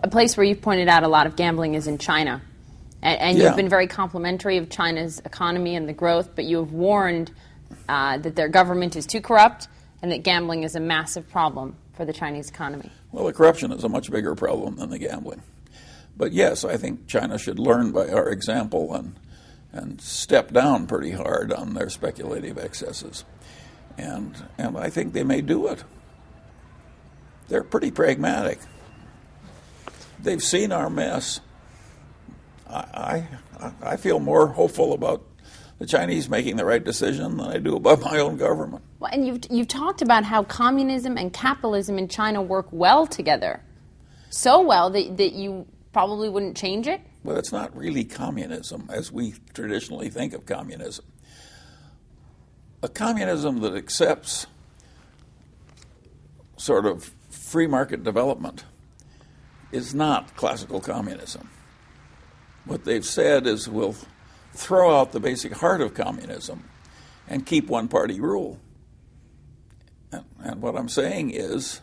place where you've pointed out a lot of gambling is in China. And Yeah. you've been very complimentary of China's economy and the growth, but you have warned that their government is too corrupt and that gambling is a massive problem for the Chinese economy. Well, the corruption is a much bigger problem than the gambling. But yes, I think China should learn by our example and step down pretty hard on their speculative excesses. And I think they may do it. They're pretty pragmatic. They've seen our mess. I feel more hopeful about the Chinese making the right decision than I do about my own government. Well, and you've talked about how communism and capitalism in China work well together. So well that you probably wouldn't change it? But it's not really communism as we traditionally think of communism. A communism that accepts sort of free market development is not classical communism. What they've said is we'll throw out the basic heart of communism and keep one-party rule. And what I'm saying is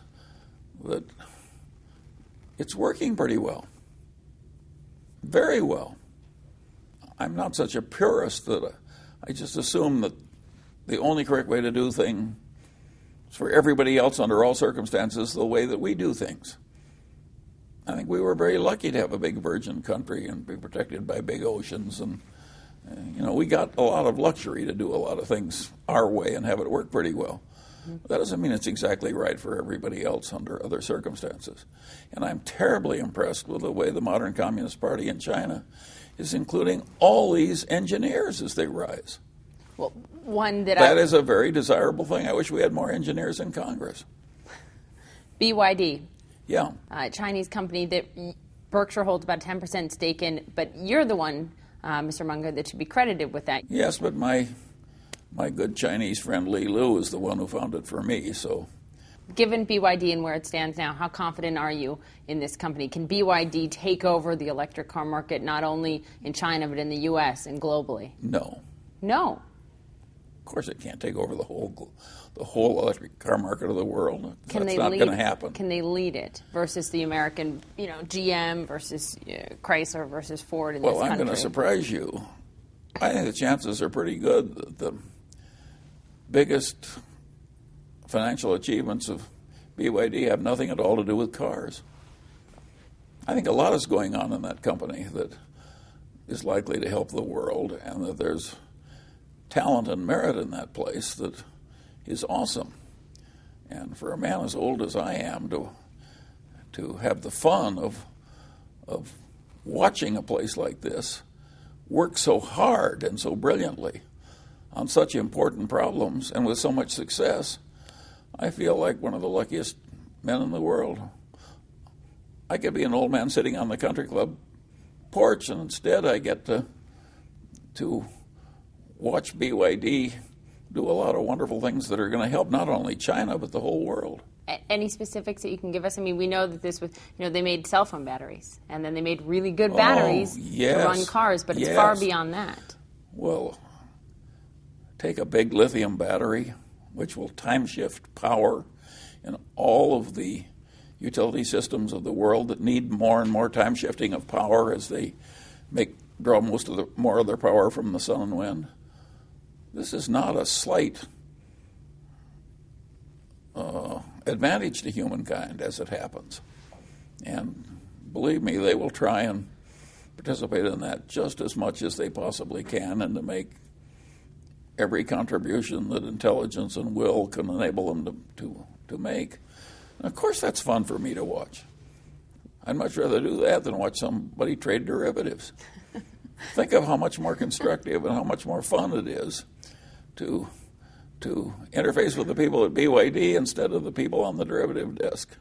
that it's working pretty well. Very well. I'm not such a purist that I just assume that the only correct way to do things is for everybody else under all circumstances the way that we do things. I think we were very lucky to have a big virgin country and be protected by big oceans. And, we got a lot of luxury to do a lot of things our way and have it work pretty well. That doesn't mean it's exactly right for everybody else under other circumstances. And I'm terribly impressed with the way the modern Communist Party in China is including all these engineers as they rise. Well, that is a very desirable thing. I wish we had more engineers in Congress. BYD. Yeah. Chinese company that Berkshire holds about 10% stake in, but you're the one, Mr. Munger, that should be credited with that. Yes, but my good Chinese friend Li Lu is the one who found it for me, so. Given BYD and where it stands now, how confident are you in this company? Can BYD take over the electric car market not only in China but in the U.S. and globally? No. No. Of course it can't take over the whole electric car market of the world. That's not going to happen. Can they lead it versus the American, GM versus Chrysler versus Ford in this country? Well, I'm going to surprise you. I think the chances are pretty good that the biggest financial achievements of BYD have nothing at all to do with cars. I think a lot is going on in that company that is likely to help the world, and that there's talent and merit in that place that is awesome. And for a man as old as I am to have the fun of watching a place like this work so hard and so brilliantly on such important problems and with so much success, I feel like one of the luckiest men in the world. I could be an old man sitting on the country club porch, and instead I get to watch BYD do a lot of wonderful things that are going to help not only China but the whole world. Any specifics that you can give us? I mean, we know that this was, they made cell phone batteries, and then they made really good batteries to run cars, but it's far beyond that. Well, take a big lithium battery, which will time shift power in all of the utility systems of the world that need more and more time shifting of power as they draw more of their power from the sun and wind. This is not a slight advantage to humankind as it happens. And believe me, they will try and participate in that just as much as they possibly can, and to make every contribution that intelligence and will can enable them to make. And of course that's fun for me to watch. I'd much rather do that than watch somebody trade derivatives. Think of how much more constructive and how much more fun it is to interface with the people at BYD instead of the people on the derivative desk.